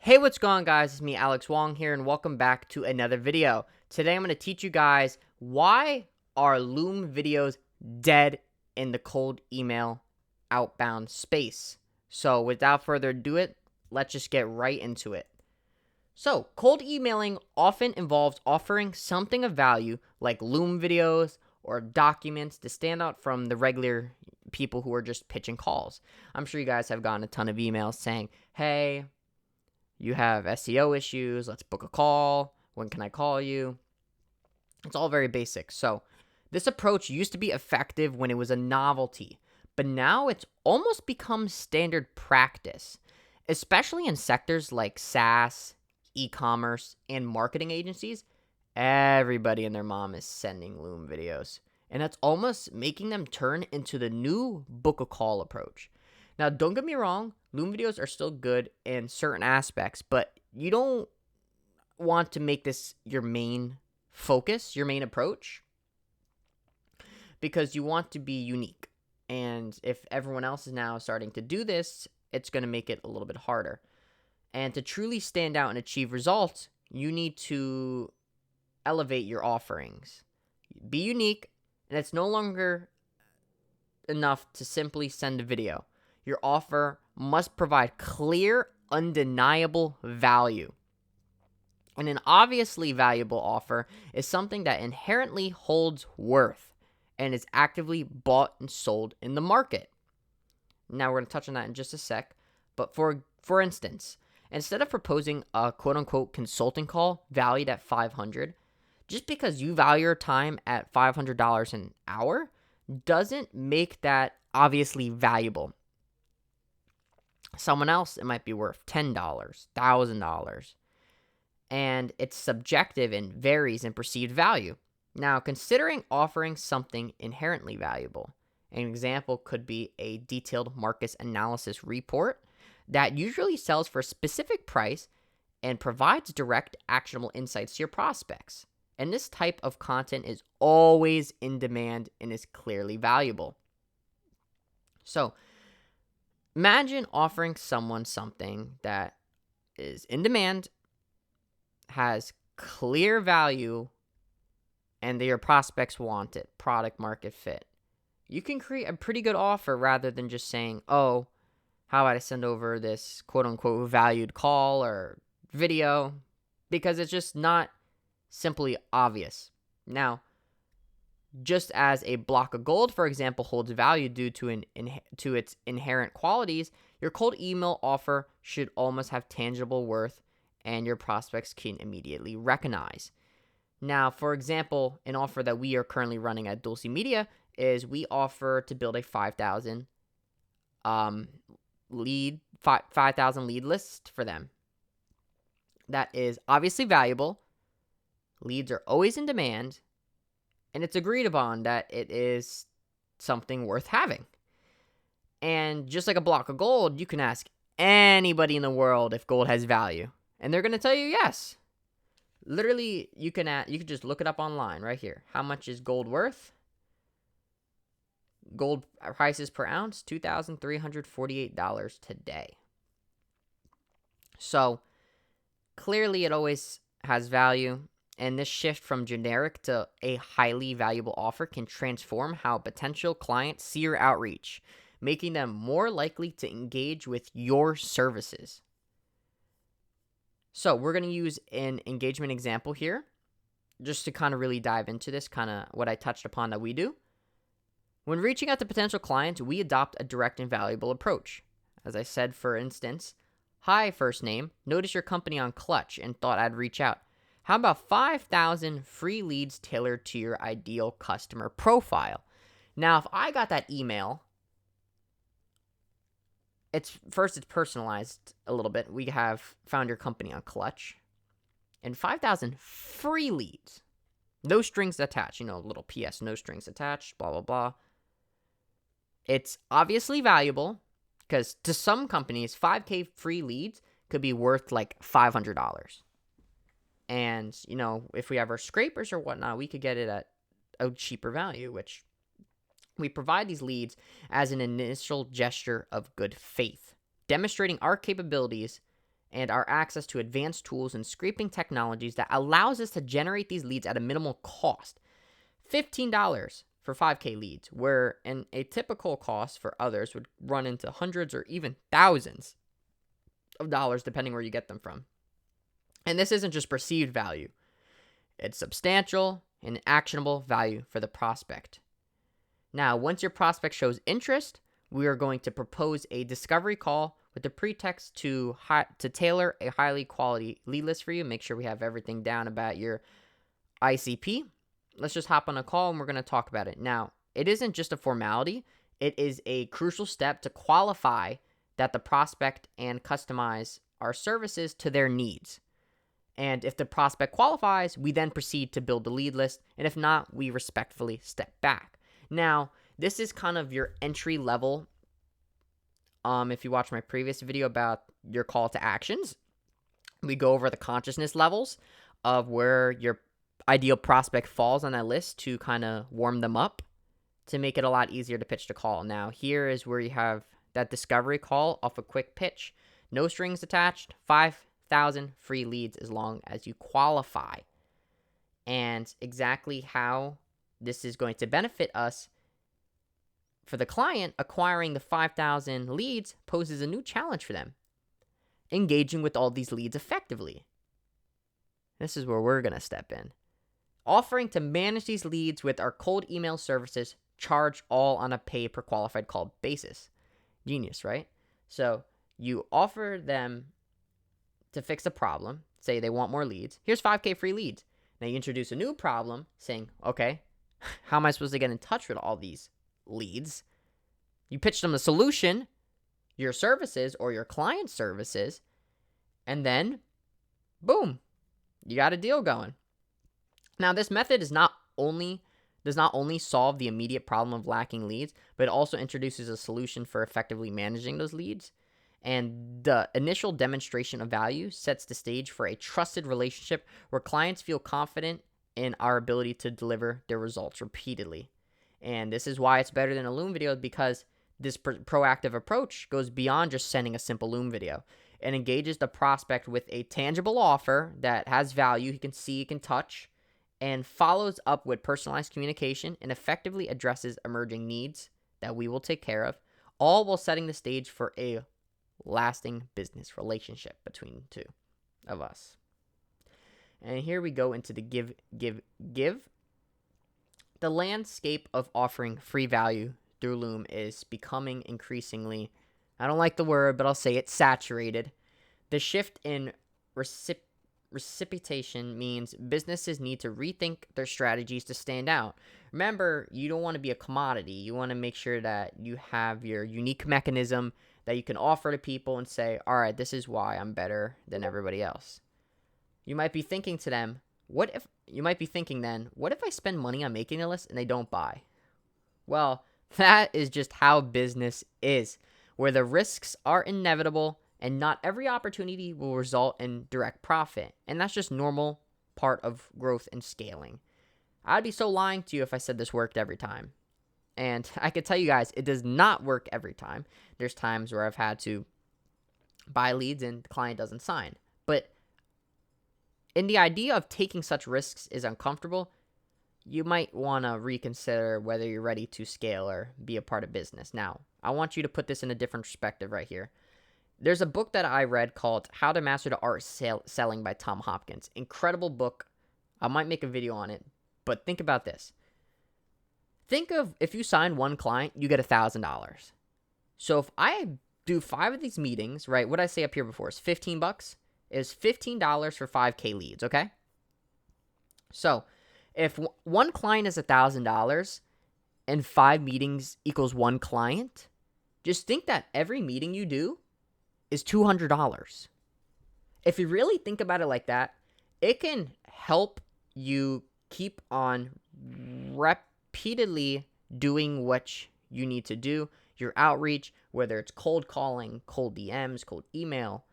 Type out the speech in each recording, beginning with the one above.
Hey, what's going on, guys? It's me, Alex Woung here, and welcome back to another video. Today, I'm going to teach you guys why are Loom videos dead in the cold email outbound space. So, without further ado, let's just get right into it. So, cold emailing often involves offering something of value like Loom videos or documents to stand out from the regular people who are just pitching calls. I'm sure you guys have gotten a ton of emails saying, hey, you have SEO issues. Let's book a call. When can I call you? It's all very basic. So, this approach used to be effective when it was a novelty, but now it's almost become standard practice, especially in sectors like SaaS, e commerce, and marketing agencies. Everybody and their mom is sending Loom videos, and that's almost making them turn into the new book a call approach. Now, don't get me wrong, Loom videos are still good in certain aspects, but you don't want to make this your main focus, your main approach, because you want to be unique. And if everyone else is now starting to do this, it's going to make it a little bit harder. And to truly stand out and achieve results, you need to elevate your offerings. Be unique, and it's no longer enough to simply send a video. Your offer must provide clear, undeniable value. And an obviously valuable offer is something that inherently holds worth and is actively bought and sold in the market. Now, we're going to touch on that in just a sec. But for instance, instead of proposing a quote-unquote consulting call valued at $500, just because you value your time at $500 an hour doesn't make that obviously valuable. Someone else, it might be worth $10, $1,000. And it's subjective and varies in perceived value. Now, considering offering something inherently valuable, an example could be a detailed market analysis report that usually sells for a specific price and provides direct, actionable insights to your prospects. And this type of content is always in demand and is clearly valuable. So, imagine offering someone something that is in demand, has clear value, and your prospects want it, product market fit. You can create a pretty good offer rather than just saying, oh, how about I send over this quote unquote valued call or video, because it's just not simply obvious. Now, just as a block of gold, for example, holds value due to its inherent qualities, your cold email offer should almost have tangible worth and your prospects can immediately recognize. Now, for example, an offer that we are currently running at Dulce Media is we offer to build a 5,000 lead list for them. That is obviously valuable. Leads are always in demand, and it's agreed upon that it is something worth having. And just like a block of gold, you can ask anybody in the world if gold has value, and they're going to tell you yes. Literally, you can just look it up online right here. How much is gold worth? Gold prices per ounce, $2,348 today. So, clearly it always has value, and this shift from generic to a highly valuable offer can transform how potential clients see your outreach, making them more likely to engage with your services. So we're going to use an engagement example here just to kind of really dive into this, kind of what I touched upon that we do. When reaching out to potential clients, we adopt a direct and valuable approach. As I said, for instance, hi, first name, notice your company on Clutch and thought I'd reach out. How about 5,000 free leads tailored to your ideal customer profile? Now, if I got that email, it's personalized a little bit. We have found your company on Clutch and 5,000 free leads. No strings attached, little PS, no strings attached, blah, blah, blah. It's obviously valuable because to some companies, 5K free leads could be worth like $500. And, if we have our scrapers or whatnot, we could get it at a cheaper value, which we provide these leads as an initial gesture of good faith, demonstrating our capabilities and our access to advanced tools and scraping technologies that allows us to generate these leads at a minimal cost. $15 for 5K leads, where a typical cost for others would run into hundreds or even thousands of dollars depending where you get them from. And this isn't just perceived value. It's substantial and actionable value for the prospect. Now, once your prospect shows interest, we are going to propose a discovery call with the pretext to tailor a highly quality lead list for you. Make sure we have everything down about your ICP. Let's just hop on a call and we're going to talk about it. Now, it isn't just a formality. It is a crucial step to qualify that the prospect and customize our services to their needs. And if the prospect qualifies, we then proceed to build the lead list. And if not, we respectfully step back. Now, this is kind of your entry level. If you watch my previous video about your call to actions, we go over the consciousness levels of where your ideal prospect falls on that list to kind of warm them up to make it a lot easier to pitch the call. Now, here is where you have that discovery call off a quick pitch. No strings attached, 5,000 free leads as long as you qualify. And exactly how this is going to benefit us for the client, acquiring the 5,000 leads poses a new challenge for them. Engaging with all these leads effectively. This is where we're going to step in. Offering to manage these leads with our cold email services, charge all on a pay per qualified call basis. Genius, right? So you offer them to fix a problem. Say they want more leads. Here's 5K free leads. Now you introduce a new problem saying, okay, how am I supposed to get in touch with all these leads? You pitch them the solution, your services or your client services, and then boom, you got a deal going. Now, this method does not only solve the immediate problem of lacking leads, but it also introduces a solution for effectively managing those leads. And the initial demonstration of value sets the stage for a trusted relationship where clients feel confident in our ability to deliver their results repeatedly. And this is why it's better than a Loom video, because this proactive approach goes beyond just sending a simple Loom video. It engages the prospect with a tangible offer that has value, he can see, he can touch, and follows up with personalized communication and effectively addresses emerging needs that we will take care of, all while setting the stage for a lasting business relationship between the two of us. And here we go into the give. The landscape of offering free value through Loom is becoming increasingly, I don't like the word, but I'll say it, saturated. The shift in reciprocation means businesses need to rethink their strategies to stand out. Remember, you don't want to be a commodity. You want to make sure that you have your unique mechanism that you can offer to people and say, all right, this is why I'm better than everybody else. You might be thinking to them, what if I spend money on making a list and they don't buy? Well, that is just how business is, where the risks are inevitable and not every opportunity will result in direct profit. And that's just normal part of growth and scaling. I'd be so lying to you if I said this worked every time. And I could tell you guys, it does not work every time. There's times where I've had to buy leads and the client doesn't sign. But in the idea of taking such risks is uncomfortable, you might want to reconsider whether you're ready to scale or be a part of business. Now, I want you to put this in a different perspective right here. There's a book that I read called How to Master the Art of Selling by Tom Hopkins. Incredible book. I might make a video on it, but think about this. Think of if you sign one client, you get $1,000. So if I do 5 of these meetings, right, what did I say up here before is $15? Is $15 for 5K leads, okay? So if one client is $1,000 and 5 meetings equals one client, just think that every meeting you do is $200. If you really think about it like that, it can help you keep on repeatedly doing what you need to do, your outreach, whether it's cold calling, cold DMs, cold email.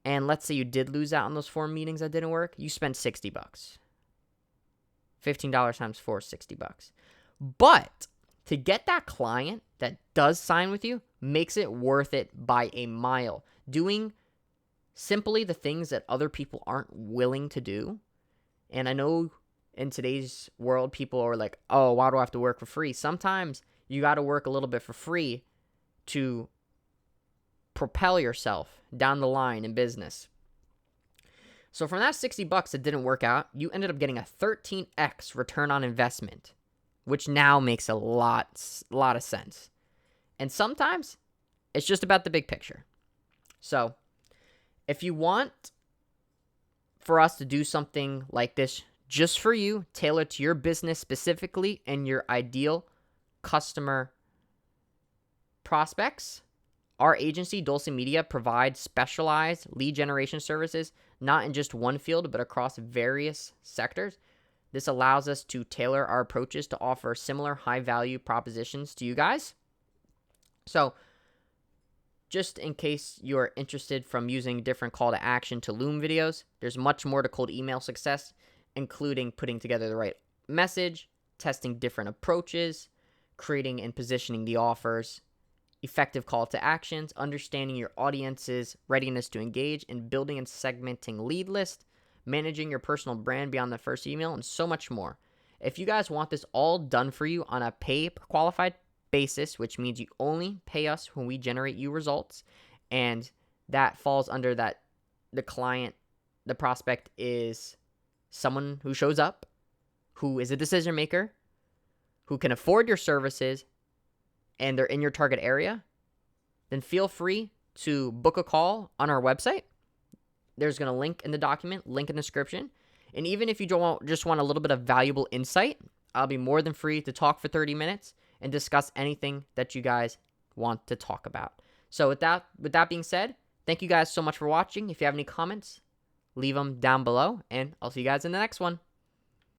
And let's say you did lose out on those 4 meetings that didn't work, you spent $60. $15 times 4 is $60. But to get that client that does sign with you makes it worth it by a mile. Doing simply the things that other people aren't willing to do. And I know in today's world, people are like, oh, why do I have to work for free? Sometimes you got to work a little bit for free to propel yourself down the line in business. So from that $60 that didn't work out, you ended up getting a 13x return on investment, which now makes a lot of sense. And sometimes it's just about the big picture. So if you want for us to do something like this just for you, tailored to your business specifically and your ideal customer prospects, our agency, Dulce Media, provides specialized lead generation services, not in just one field, but across various sectors. This allows us to tailor our approaches to offer similar high-value propositions to you guys. So, just in case you're interested from using different call to action to Loom videos, there's much more to cold email success, including putting together the right message, testing different approaches, creating and positioning the offers, effective call to actions, understanding your audience's readiness to engage, and building and segmenting lead list, managing your personal brand beyond the first email, and so much more. If you guys want this all done for you on a pay qualified basis, which means you only pay us when we generate you results, and that falls under that the prospect is someone who shows up, who is a decision maker, who can afford your services, and they're in your target area, then feel free to book a call on our website. There's going to link in the document, link in the description. And even if you just want a little bit of valuable insight, I'll be more than free to talk for 30 minutes and discuss anything that you guys want to talk about. So with that being said, thank you guys so much for watching. If you have any comments, leave them down below, and I'll see you guys in the next one.